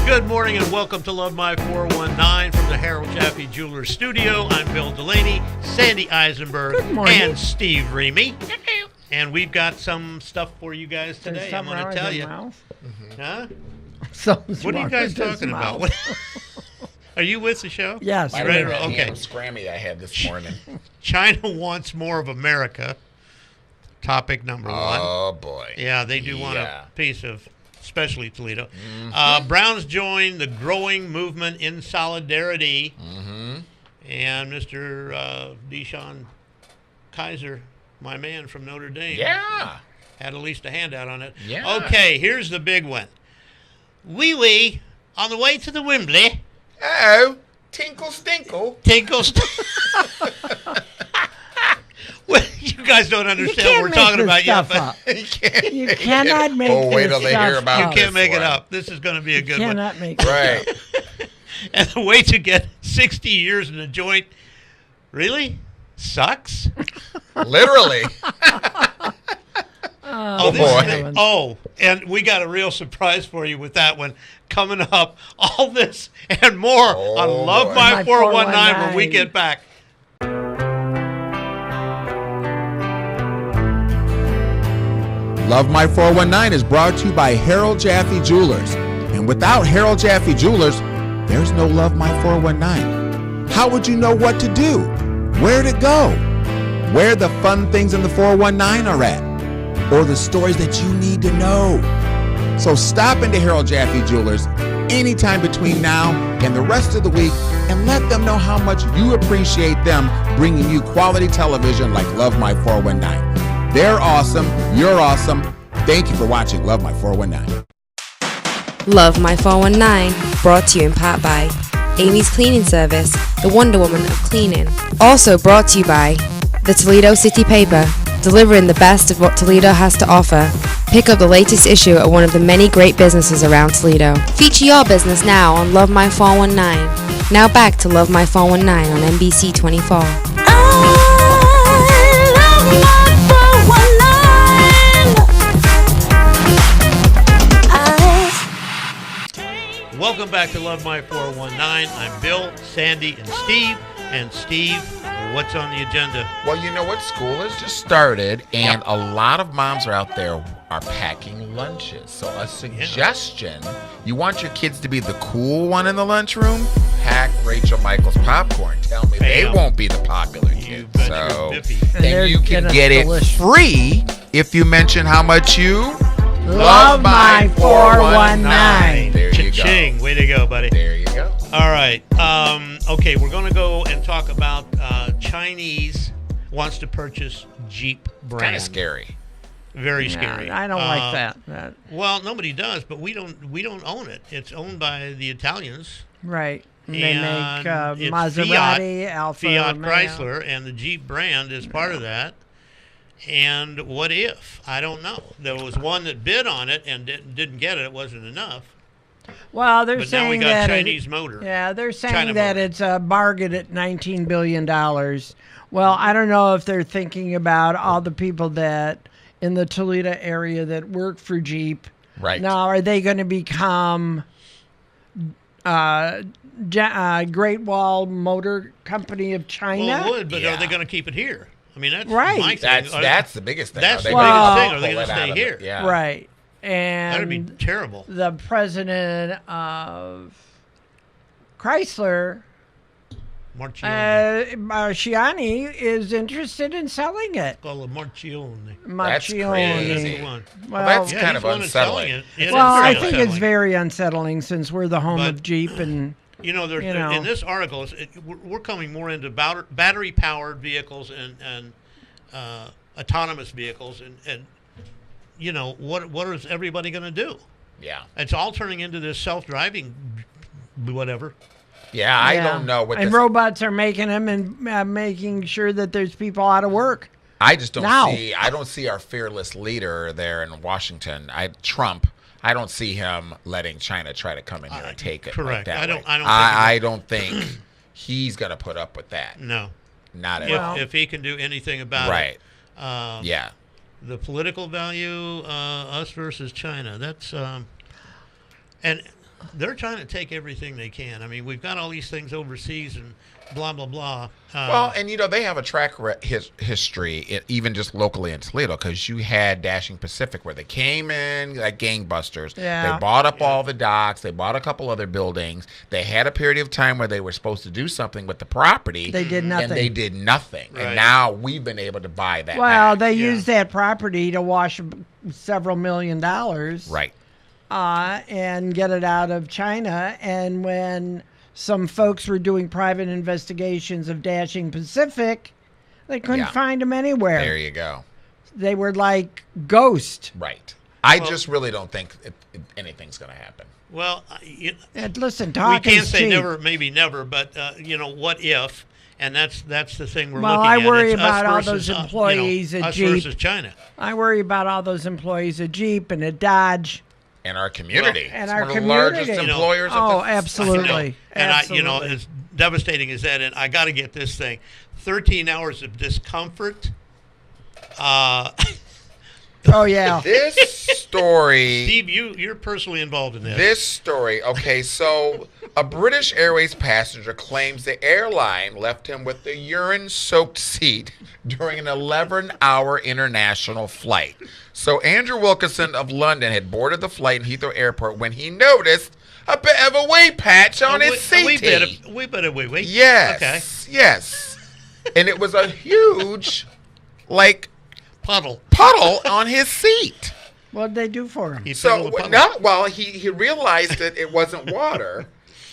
Good morning and welcome to Love My 419 from the Harold Jaffe Jewelers Studio. I'm Bill Delaney, Sandy Eisenberg, and Steve Remy. And we've got some stuff for you guys today. I'm going to tell you. Huh? What are you guys talking about? What? Are you with the show? Yes. Okay. Scrammy I had this morning. China wants more of America. Topic number one. Oh, boy. Yeah, they do want a piece of, especially Toledo. Browns join the growing movement in solidarity. And Mr. Deshaun Kaiser, my man from Notre Dame, had at least a handout on it. Yeah. Okay, here's the big one. Wee-wee, on the way to the Wembley. Oh, tinkle stinkle. Tinkle Well, you guys don't understand what we're talking about yet. But you cannot make oh, wait till they hear about You this can't make one. it up. This is going to be a good you one. cannot make it Right. And the way to get 60 years in a joint really sucks. Literally. Oh, boy. And we got a real surprise for you with that one coming up. All this and more on Love boy. My 419 when we get back. Love My 419 is brought to you by Harold Jaffe Jewelers. And without Harold Jaffe Jewelers, there's no Love My 419. How would you know what to do? Where to go? Where the fun things in the 419 are at? Or the stories that you need to know? So stop into Harold Jaffe Jewelers anytime between now and the rest of the week and let them know how much you appreciate them bringing you quality television like Love My 419. They're awesome. You're awesome. Thank you for watching Love My 419. Love My 419, brought to you in part by Amy's Cleaning Service, the Wonder Woman of cleaning. Also brought to you by the Toledo City Paper, delivering the best of what Toledo has to offer. Pick up the latest issue at one of the many great businesses around Toledo. Feature your business now on Love My 419. Now back to Love My 419 on NBC 24. Welcome back to Love My 419. I'm Bill, Sandy, and Steve. And Steve, what's on the agenda? Well, you know what? School has just started, and a lot of moms are out there are packing lunches. So a suggestion, you want your kids to be the cool one in the lunchroom? Pack Rachel Michaels popcorn. Tell me they won't be the popular kids. So, and you can get it free if you mention how much you Love My 419. There you Cha-ching. go. Way to go, buddy. There you go. All right. Okay, we're going to go and talk about Chinese wants to purchase Jeep brand. Kind of scary. Very scary. I don't like that. Well, nobody does, but we don't own it. It's owned by the Italians. Right. They And make it's Maserati, Alfa Fiat Romeo. Chrysler, and the Jeep brand is part of that. And what if? I don't know. There was one that bid on it and didn't get it. It wasn't enough. Well, they're But saying now we got that Chinese motor. Yeah, they're saying China that motor. it's a bargain at $19 billion. Well, I don't know if they're thinking about all the people that in the Toledo area that work for Jeep. Right. Now, are they going to become Great Wall Motor Company of China? Well, it would, but Yeah. are they going to keep it here? I mean, that's Right. my thing. That's the biggest thing. That's Are the they biggest gonna thing. Are they pull going to it out stay of here? it? Yeah. Right. And That would be terrible. the president of Chrysler, Marciani, is interested in selling it. Call it Marcione. That's Marcione. crazy. That's the one. Well, that's Yeah, kind he's of the one that's selling unsettling. it. It is Well, I very think it's unsettling. very unsettling since we're the home But- of Jeep and You know, you know. in this article, we're coming more into battery-powered vehicles and autonomous vehicles, and you know what is everybody going to do? Yeah. It's all turning into this self-driving, whatever. Yeah, I don't know what and this... robots are making them and making sure that there's people out of work. I just don't Now. see... I don't see our fearless leader there in Washington, Trump. I don't see him letting China try to come in here and take it. Correct. Like that way. I I don't think he's going to put up with that. No. Not at all. If he can do anything about Right. it. Yeah. The political value, us versus China. That's and they're trying to take everything they can. I mean, we've got all these things overseas and blah, blah, blah. Well, and they have a history, even just locally in Toledo, because you had Dashing Pacific where they came in like gangbusters. Yeah. They bought up all the docks. They bought a couple other buildings. They had a period of time where they were supposed to do something with the property. They did nothing. And they did nothing. Right. And now we've been able to buy that Well, back. they used that property to wash several $1 million. Right. And get it out of China. And when some folks were doing private investigations of Dashing Pacific, they couldn't find them anywhere. There you go. They were like ghost. Right. I just really don't think anything's going to happen. Well, And listen, we talk can't is say cheap. never, maybe never, but what if? And that's the thing we're Well, looking at. I worry It's about us all versus, those employees at us Jeep. versus China. I worry about all those employees at Jeep and at Dodge. And our community. And It's our one of the community. largest You know, employers. oh, of the, absolutely. And Absolutely. as devastating as that, and I got to get this thing: 13 hours of discomfort. Oh, yeah. This story. Steve, you're personally involved in this. This story, okay, so a British Airways passenger claims the airline left him with a urine-soaked seat during an 11-hour international flight. So Andrew Wilkinson of London had boarded the flight in Heathrow Airport when he noticed a bit of a wee patch on his seat. A wee bit of wee. Yes, Okay. yes. And it was a huge, Puddle. on his seat. What did they do for him? He fiddled So, the puddle. he realized that it wasn't water.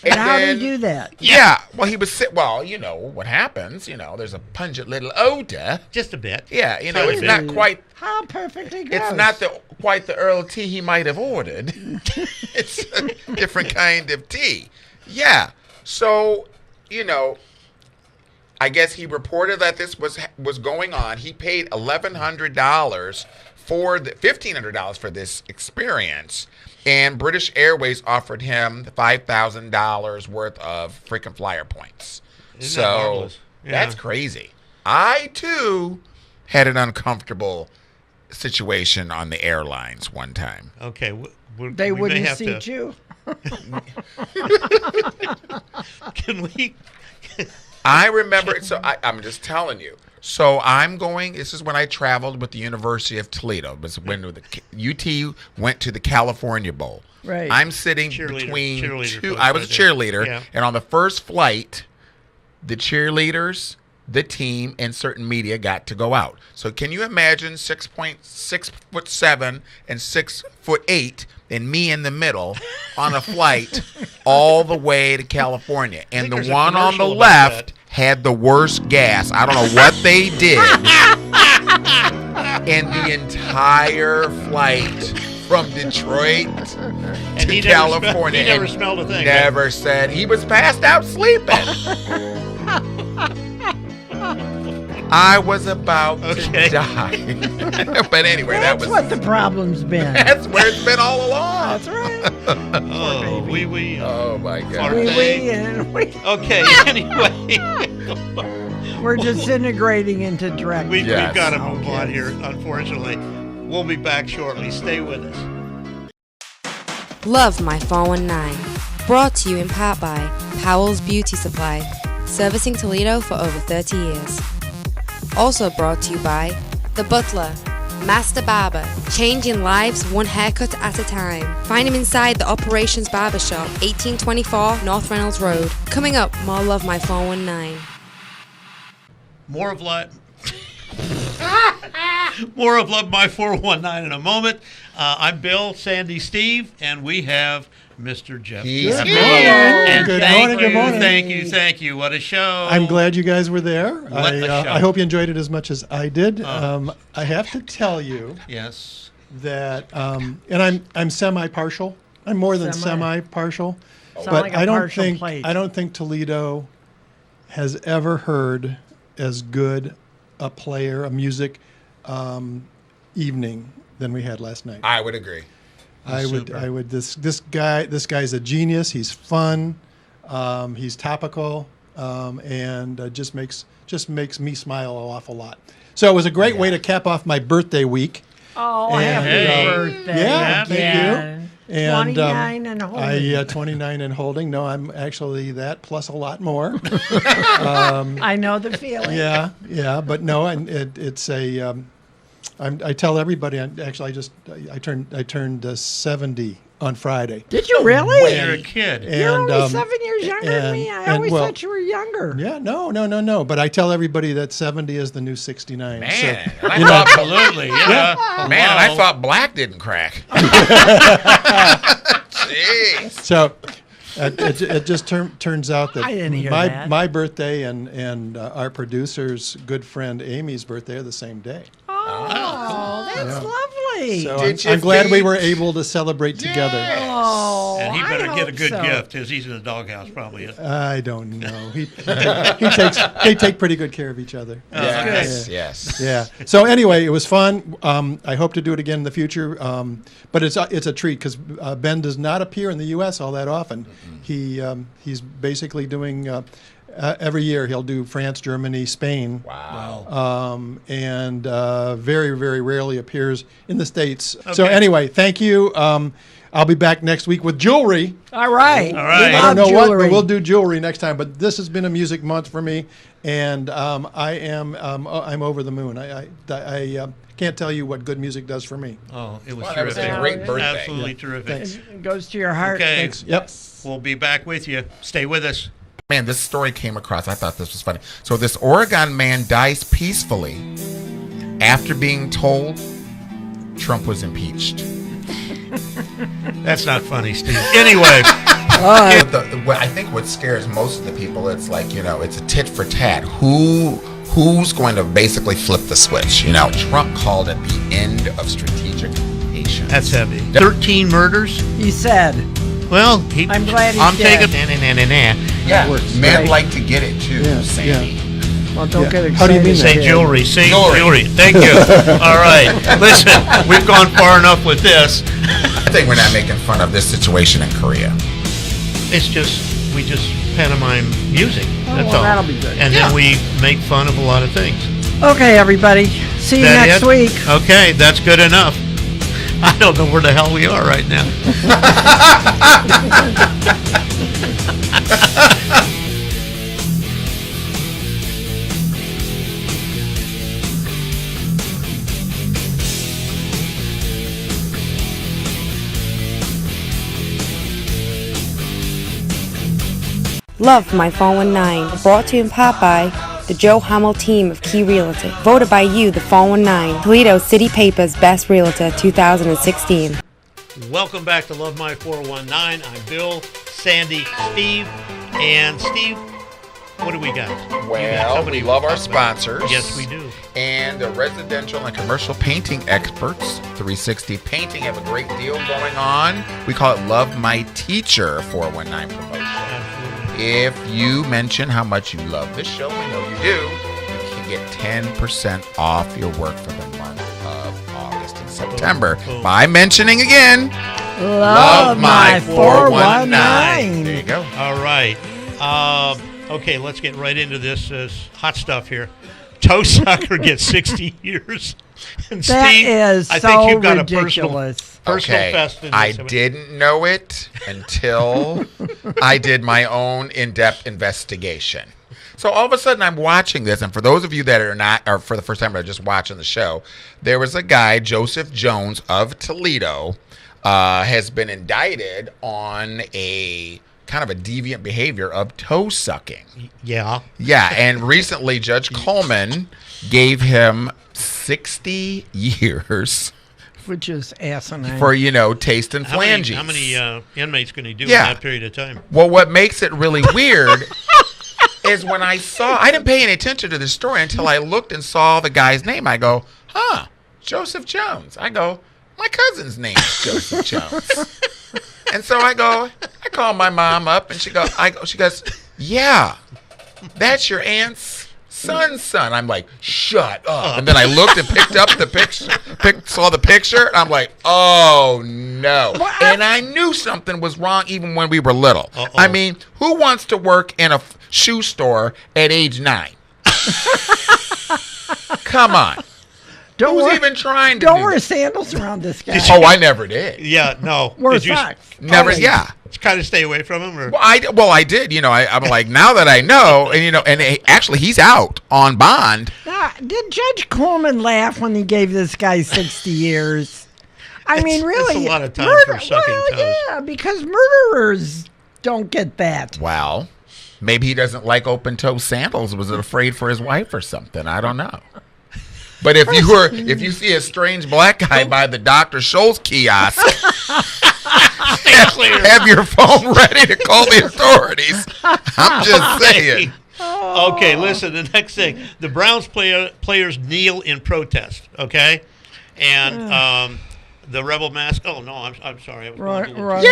And how did he do that? Yeah. Well, he was well, you know what happens. There's a pungent little odor. Just a bit. Yeah, Tiny it's bit. not quite. How perfectly gross. It's not quite the Earl tea he might have ordered. It's a different kind of tea. Yeah. So, I guess he reported that this was going on. He paid $1,100 $1,500 for this experience, and British Airways offered him $5,000 worth of frequent flyer points. Isn't that marvelous? Yeah. That's crazy. I too had an uncomfortable situation on the airlines one time. Okay. They we may wouldn't have seat to, you. Can we? I remember, I'm just telling you. So this is when I traveled with the University of Toledo. It was when the UT went to the California Bowl. Right. I'm sitting between two. I was a cheerleader, and on the first flight, the cheerleaders, the team, and certain media got to go out. So can you imagine 6'7" and 6'8" and me in the middle on a flight all the way to California, and the one on the left had the worst gas. I don't know what they did. And the entire flight from Detroit to California. He never smelled a thing. Never said. He was passed out sleeping. I was about to die. But anyway, That's what the problem's been. that's where it's been all along. That's right. Oh, we. Oh my God. Okay. Anyway, We're disintegrating into direct. we've Yes. got to move on here. Unfortunately, we'll be back shortly. Stay with us. Love My 419. Brought to you in part by Powell's Beauty Supply, servicing Toledo for over 30 years. Also brought to you by The Butler, Master Barber, changing lives one haircut at a time. Find him inside the Operations Barbershop, 1824 North Reynolds Road. Coming up, more Love My 419. More of Love My 419 in a moment. I'm Bill, Sandy, Steve, and we have Mr. Jeff. He's Good here. And Good thank morning, good morning. Thank you. What a show. I'm glad you guys were there. What a show. I hope you enjoyed it as much as I did. I have to tell you Yes. that, and I'm semi-partial. I'm more than semi-partial, Sound but like a I don't partial think plate. Toledo has ever heard as good a music evening than we had last night. I would agree. I would. This guy's a genius. He's fun. He's topical, and just makes me smile an awful lot. So it was a great way to cap off my birthday week. Oh, And, happy Hey. birthday. Yeah, thank again. you. And 29 and holding. 29 and holding. No, I'm actually that plus a lot more. I know the feeling. Yeah, but no, and it's a. I tell everybody. I turned 70 on Friday. Did you really? You're a kid. You're only 7 years younger than me. I always thought you were younger. Yeah, no. But I tell everybody that 70 is the new 69. Man, so, Absolutely. Yeah. Man, and I thought black didn't crack. Jeez. So it just turns out that I didn't hear that. my birthday and our producer's good friend Amy's birthday are the same day. Oh, that's lovely. So I'm glad we were able to celebrate together. Oh, And he better I get a hope good so. gift, because he's in the doghouse probably. I don't know. They take pretty good care of each other. Yes. Yeah. So anyway, it was fun. I hope to do it again in the future. But it's a treat because Ben does not appear in the U.S. all that often. Mm-hmm. He's basically doing every year. He'll do France, Germany, Spain. Wow. And very, very rarely appears in the States. Okay. So anyway, thank you. I'll be back next week with jewelry. All right. I don't know what, but we'll do jewelry next time. But this has been a music month for me, and I'm over the moon. I can't tell you what good music does for me. Oh, it was That terrific. was a great birthday. Absolutely terrific. Thanks. It goes to your heart. Okay. Thanks. Yep. We'll be back with you. Stay with us. Man, this story came across. I thought this was funny. So this Oregon man dies peacefully after being told Trump was impeached. That's not funny, Steve. Anyway. I think what scares most of the people, it's like, it's a tit for tat. Who's going to basically flip the switch? Trump called it the end of strategic patience. That's heavy. 13 murders? He said. Well, I'm glad he's I'm dead. taking. Yeah, works. men Right. like to get it too, Sandy. Well, don't get excited. How do you mean Say that? jewelry. Say Jewelry. jewelry. Thank you. All right. Listen, we've gone far enough with this. I think we're not making fun of this situation in Korea. It's just, we just pantomime music. That's well, all. that'll be good. And then we make fun of a lot of things. Okay, everybody. See you That next it? week. Okay, that's good enough. I don't know where the hell we are right now. Love My 419, brought to you in part by the Joe Hamill team of Key Realty. Voted by you, the 419, Toledo City Paper's Best Realtor 2016. Welcome back to Love My 419. I'm Bill, Sandy, Steve. And Steve, what do we got? Well, we love our sponsors. Yes, we do. And the residential and commercial painting experts, 360 Painting, have a great deal going on. We call it Love My Teacher 419 promotion. Absolutely. If you mention how much you love this show, we know you do, you can get 10% off your work for the month of August and September by mentioning again, Love my 419. There you go. All right. Okay, let's get right into this hot stuff here. Toe sucker gets 60 years. And That Steve, is I so think you've got ridiculous. a personal Okay, fest in I this. didn't know it until I did my own in-depth investigation. So all of a sudden I'm watching this, and for those of you that are not, or for the first time are just watching the show, there was a guy, Joseph Jones of Toledo, has been indicted on a kind of a deviant behavior of toe sucking. Yeah. Yeah, and recently Judge Coleman gave him 60 years Which is asinine. for, taste and phalanges. How many inmates can he do in Yeah. that period of time? Well, what makes it really weird is when I didn't pay any attention to the story until I looked and saw the guy's name. I go, Joseph Jones. I go, my cousin's name is Joseph Jones. And so I call my mom up, and she goes, yeah, that's your aunt's son's son. I'm like, shut up. And then I looked and picked up the picture, saw the picture, and I'm like, oh no. And I knew something was wrong even when we were little. I mean, who wants to work in a shoe store at age 9? Come on. Who's even trying to Don't do wear that? sandals around this guy. Oh, I never did. Yeah, no. Wear Did you socks. Never. Always. Yeah. kind of stay away from him? Or? Well, I did. I'm like, now that I know, and actually he's out on bond. Now, did Judge Coleman laugh when he gave this guy 60 years? I mean, really, it's a lot of time for sucking toes. Yeah, because murderers don't get that. Well, maybe he doesn't like open-toe sandals. Was afraid for his wife or something? I don't know. But if you see a strange black guy by the Dr. Scholl's kiosk, have your phone ready to call the authorities. I'm just saying. Okay, listen, the next thing. The Browns players kneel in protest, okay? And the Rebel mask. Oh, no, I'm sorry. I was going a little Right.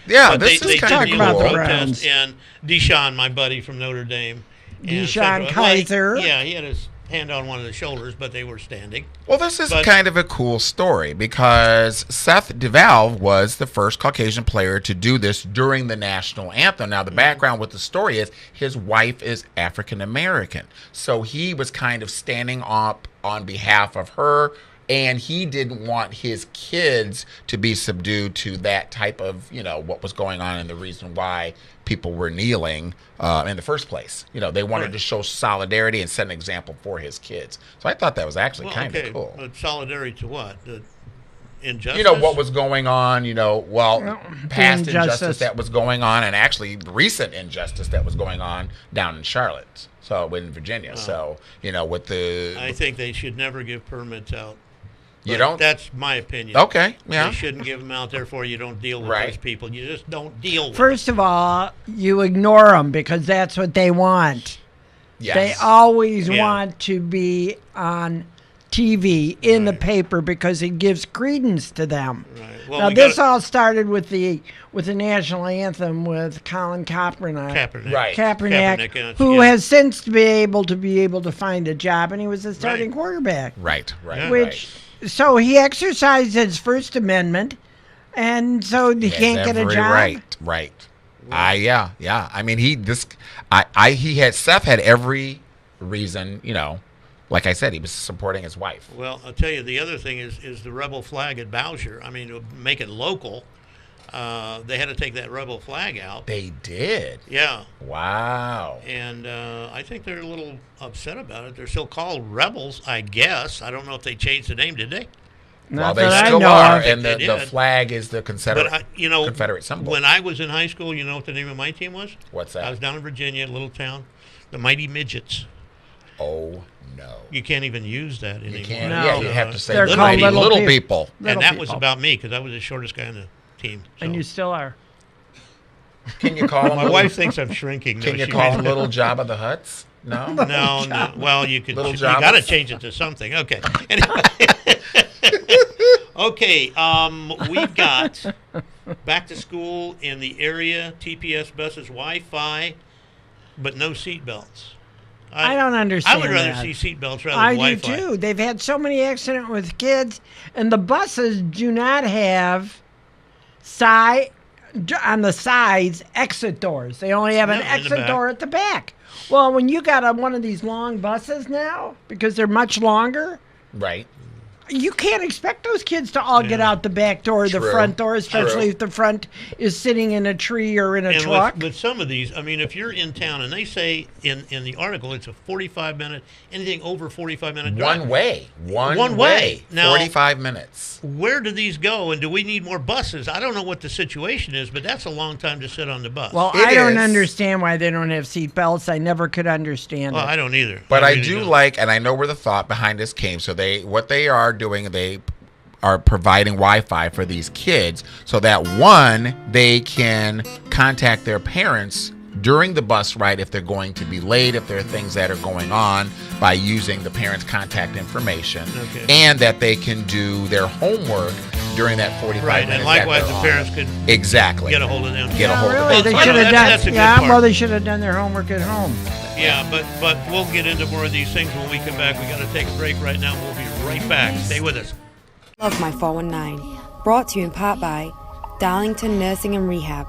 Yeah, But this they is kind did of kneel cool. in the protest. Browns. And Deshaun, my buddy from Notre Dame. and Deshaun said, Kaiser. Yeah, he had his hand on one of the shoulders, but they were standing. Well, this is kind of a cool story because Seth DeValve was the first Caucasian player to do this during the national anthem. Now, the background with the story is his wife is African American, so he was kind of standing up on behalf of her, and he didn't want his kids to be subdued to that type of, what was going on and the reason why people were kneeling in the first place. They wanted to show solidarity and set an example for his kids. So I thought that was actually kind of cool. But solidarity to what? The injustice? What was going on, past injustice that was going on, and actually recent injustice that was going on down in Charlotte, in Virginia. So, with the... I think they should never give permits out. You don't? That's my opinion. Okay, yeah. They shouldn't give them out, therefore you don't deal with those people. You just don't deal with First of all, you ignore them because that's what they want. Yes. They always want to be on TV, in the paper, because it gives credence to them. Right. Well, now, this all started with the national anthem with Colin Kaepernick. Right. Kaepernick, who has since been able to find a job, and he was the starting quarterback. Right. So he exercised his First Amendment, and so he can't get a job. Right. Yeah. I mean, Seth had every reason, like I said, he was supporting his wife. Well, I'll tell you, the other thing is the rebel flag at Bowsher. I mean, to make it local, they had to take that rebel flag out. They did? Yeah. Wow. And I think they're a little upset about it. They're still called rebels, I guess. I don't know if they changed the name, did they? Well, they still are, and the flag is the Confederate symbol. When I was in high school, you know what the name of my team was? What's that? I was down in Virginia, a little town, the Mighty Midgets. Oh, no. You can't even use that anymore. You can't. No. Yeah, you have to say They're the called Mighty Little Little People. And that was about me because I was the shortest guy on the team. So. And you still are. Can you call them? My wife thinks I'm shrinking. Can you call them Little Jabba the Hutts? No? No. Well, you could. Little You Jabbas? got to change it to something. Okay. Anyway. Okay. We've got back to school in the area. TPS buses, Wi-Fi, but no seat belts. I don't understand. I would rather that. see seat belts rather than Wi-Fi. I do too. They've had so many accidents with kids, and the buses do not have on the sides exit doors. They only have an exit door at the back. Well, when you got one of these long buses now, because they're much longer, right? You can't expect those kids to all get out the back door or the front door, especially if the front is sitting in a tree or in a truck. With some of these, I mean, if you're in town, and they say in the article it's a 45-minute, anything over 45-minute drive. One way. One way. Now, 45 minutes. Where do these go, and do we need more buses? I don't know what the situation is, but that's a long time to sit on the bus. Well, I don't understand why they don't have seat belts. I never could understand it. I don't either. But I do like, and I know where the thought behind this came. So what they are doing, they are providing Wi-Fi for these kids so that they can contact their parents during the bus ride if they're going to be late, if there are things that are going on, by using the parents' contact information, and that they can do their homework during that 45 minutes. And likewise, the parents could get a hold of them. Really, they should have done. Well, they should have done their homework at home. Yeah, but we'll get into more of these things when we come back. We got to take a break right now. We'll be right back. Stay with us. Love My 419, brought to you in part by Darlington Nursing and Rehab.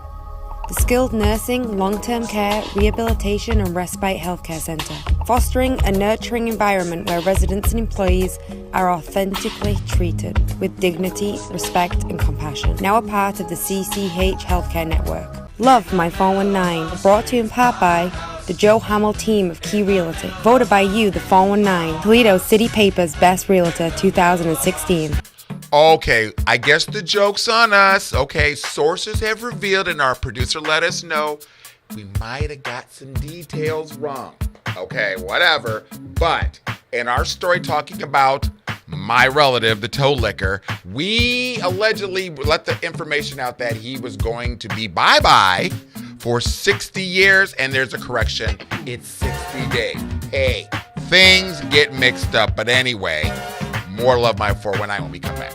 the Skilled Nursing, Long-Term Care, Rehabilitation and Respite Healthcare Center, fostering a nurturing environment where residents and employees are authentically treated with dignity, respect and compassion. Now a part of the CCH Healthcare Network. Love My 419, brought to you in part by the Joe Hamill team of Key Realty. Voted by you, the 419, Toledo City Paper's Best Realtor 2016. Okay, I guess the joke's on us. Okay, sources have revealed, and our producer let us know, we might have got some details wrong. Okay, whatever. But in our story talking about my relative, the toe licker, we allegedly let the information out that he was going to be bye-bye for 60 years, and there's a correction. It's 60 days. Hey, things get mixed up. But anyway, more Love My 419 when we come back.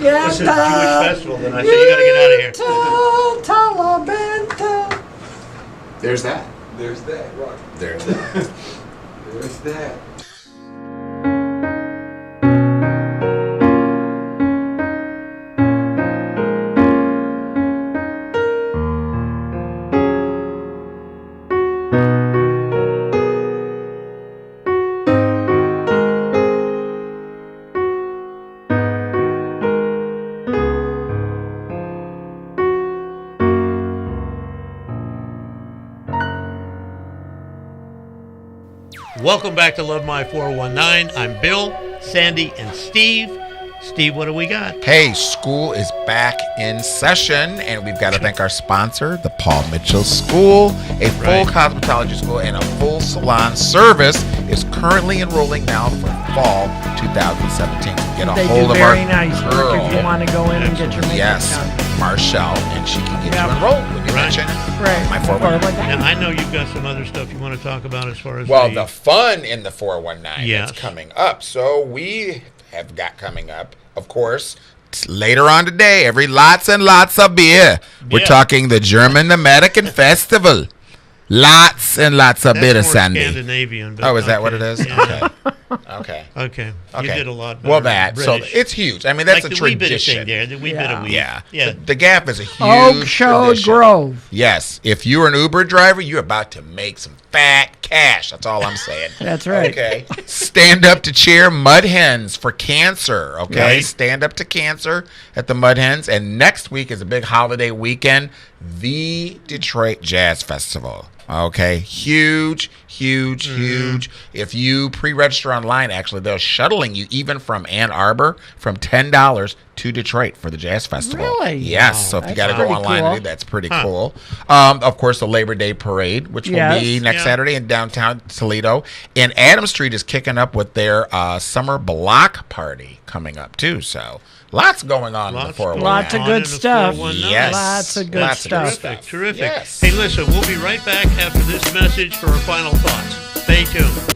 This is a Jewish festival, then I say you gotta get out of here. There's that. There's that. Right. There's that. There's that. Welcome back to Love My 419. I'm Bill, Sandy, and Steve. Steve, what do we got? Hey, school is back in session, and we've got to thank our sponsor, the Paul Mitchell School. A full cosmetology school and a full salon service is currently enrolling now for fall 2017. Get a hold of our nice girl. work if you want to go in and get your makeup done. Marshall, and she can get you enrolled when you mention my 419. And I know you've got some other stuff you want to talk about as far as the fun in the 419 that's coming up. So we have got coming up, of course, later on today, lots and lots of beer. We're talking the German-American Festival. Lots and lots of beer, Sandy. Scandinavian. Oh, is that what it is? Yeah. Okay. Okay. You did a lot better. Well, that. So it's huge. I mean, that's like a the wee bit of tradition. thing there. The wee bit of weed. Yeah. Yeah. The Gap is a huge Oak Show tradition. Grove. Yes. If you're an Uber driver, you're about to make some fat cash. That's all I'm saying. That's right. Okay. Stand up to cheer Mud Hens for cancer. Okay. Right. Stand up to cancer at the Mud Hens. And next week is a big holiday weekend, the Detroit Jazz Festival. Okay, huge. If you pre-register online, actually, they're shuttling you even from Ann Arbor from $10 to Detroit for the Jazz Festival. Really? Yes. Wow. So if you got to go online and do that, that's pretty cool. Of course, the Labor Day Parade, which will be next Saturday in downtown Toledo. And Adams Street is kicking up with their summer block party coming up, too. So lots going on in the 419. Lots of good stuff. Yes. Lots of good stuff. Terrific. Yes. Hey, listen, we'll be right back after this message for our final thoughts. Stay tuned.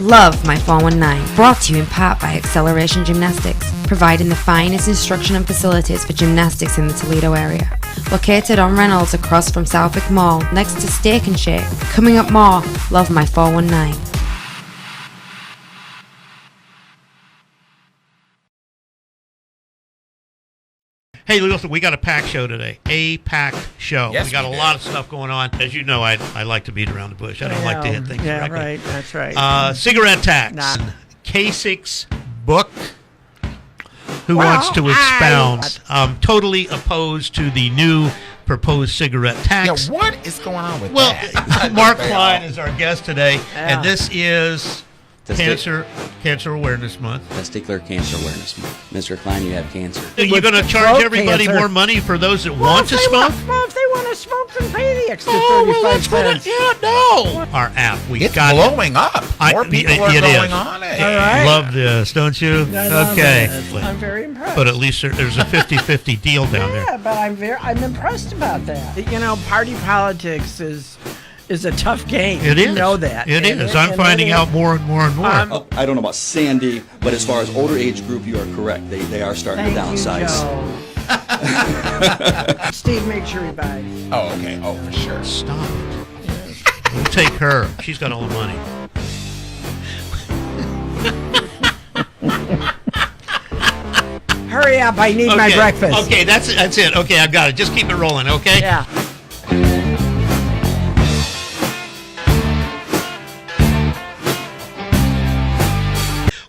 Love My 419, brought to you in part by Acceleration Gymnastics, providing the finest instruction and facilities for gymnastics in the Toledo area. Located on Reynolds across from Southwick Mall, next to Steak and Shake. Coming up more, Love My 419. Hey, listen, we got a packed show today. A packed show. Yes, we got we a do. lot of stuff going on. As you know, I like to beat around the bush. I don't like to hit things directly. Right. That's right. Cigarette tax. Kasich's book. Who wants to expound? I'm totally opposed to the new proposed cigarette tax. Yeah, what is going on with that? Mark Klein is our guest today, and this is Cancer Awareness Month. Testicular Cancer Awareness Month. Mr. Klein, you have cancer. Are you going to charge throat everybody cancer. more money for those that want to smoke? Well, if they want to smoke, then pay the extra 35 cents. No. Our app, we It's got blowing up. More people are it going is. on it. All right. Love this, don't you? I love Okay. it. I'm very impressed. But at least there's a 50-50 deal down there. Yeah, but I'm impressed about that. You know, party politics is a tough game. It is. You know that. It And- is. I'm and finding it out is. more and more and more. Oh, I don't know about Sandy, but as far as older age group, you are correct. They are starting Thank to downsize. You, Joe. Steve, make sure he buys. Oh, okay. Oh, for sure. Stop it. We'll take her. She's got all the money. Hurry up! I need my breakfast. Okay, that's it. Okay, I've got it. Just keep it rolling, okay? Yeah.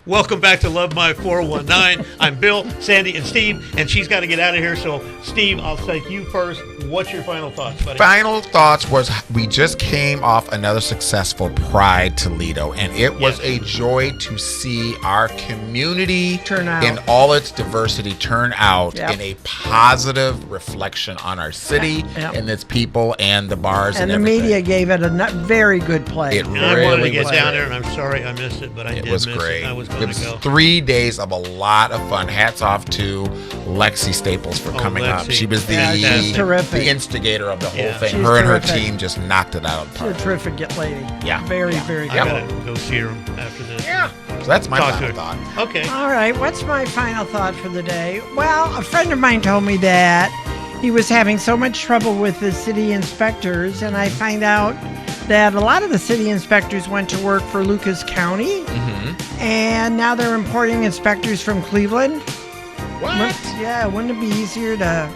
Welcome back to Love My 419. I'm Bill, Sandy, and Steve, and she's got to get out of here. So, Steve, I'll take you first. What's your final thoughts, buddy? Final thoughts was we just came off another successful Pride Toledo, and it was a joy to see our community Turn out. in all its diversity turn out Yep. in a positive reflection on our city Yep. and its people and the bars and, And the everything. media gave it a very good play. It And I wanted to really get was down great. there, and I'm sorry I missed it, but I It did was miss great. it. I was It going was to go. 3 days of a lot of fun. Hats off to Lexi Staples for coming up. Lexi. She was the Yeah, she's terrific. the instigator of the whole Yeah. thing. She's Her and her terrific. team just knocked it out of the She's a park. terrific lady. Yeah. Very, Yeah. very I good. got to go see her after this. Yeah. So that's my Talk to final her. thought. Okay. All right, what's my final thought for the day? Well, a friend of mine told me that he was having so much trouble with the city inspectors, and I find out that a lot of the city inspectors went to work for Lucas County, and now they're importing inspectors from Cleveland. What? Yeah, wouldn't it be easier to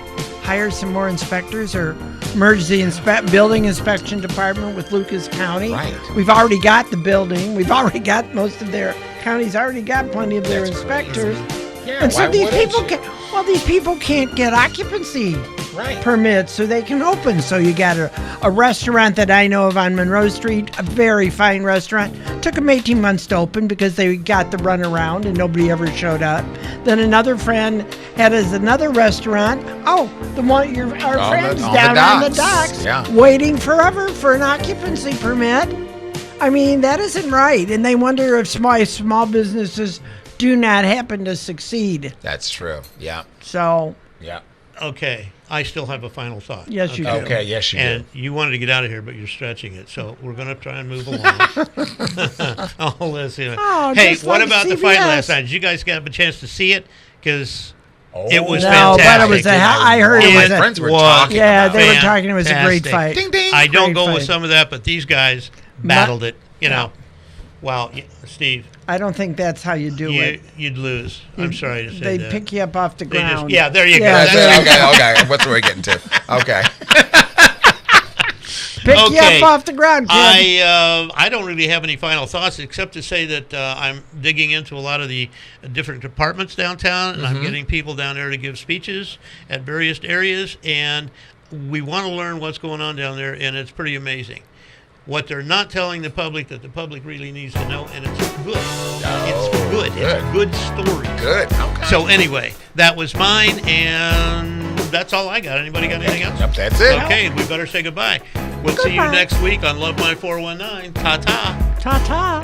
hire some more inspectors or merge the building inspection department with Lucas County? Right. We've already got the building. We've already got most of their counties already got plenty of their That's inspectors. Yeah, And so why these wouldn't people you? these people can't get occupancy Right. permits so they can open. So you got a restaurant that I know of on Monroe Street, a very fine restaurant. Took them 18 months to open because they got the runaround and nobody ever showed up. Then another friend had another restaurant. Oh, our On friends the down on the docks. docks, Yeah. waiting forever for an occupancy permit. I mean, that isn't right. And they wonder if small businesses do not happen to succeed. That's true. Yeah. So, Yeah. Okay. I still have a final thought. yes, you do. Okay. Yes, you And do. you wanted to get out of here, but you're stretching it. So we're going to try and move along. Oh, let's see. Oh, Hey, just what like about the CBS. fight last night? Did you guys get a chance to see it? Because it was No, but fantastic. it was I heard it My was a, friends were was- talking yeah, about they it. were talking. It was a great Fantastic. fight. Ding, ding. I don't Great go with fight. some of that, but these guys battled it. You know. Wow, Steve, I don't think that's how you do it. you'd lose. I'm sorry to say They that. pick you up off the They just- ground. yeah, there you Yeah, go. there That's Okay. Okay. What's we getting to? Okay. Pick you Okay. up off the ground, kid. I don't really have any final thoughts except to say that I'm digging into a lot of the different departments downtown, and I'm getting people down there to give speeches at various areas, and we want to learn what's going on down there, and it's pretty amazing. What they're not telling the public that the public really needs to know, and it's good. It's good. It's a good story. Good. Okay. So anyway, that was mine, and that's all I got. Anybody got anything else? Yep, that's it. Okay, we better say goodbye. We'll see you Goodbye. next week on Love My 419. Ta-ta. Ta-ta.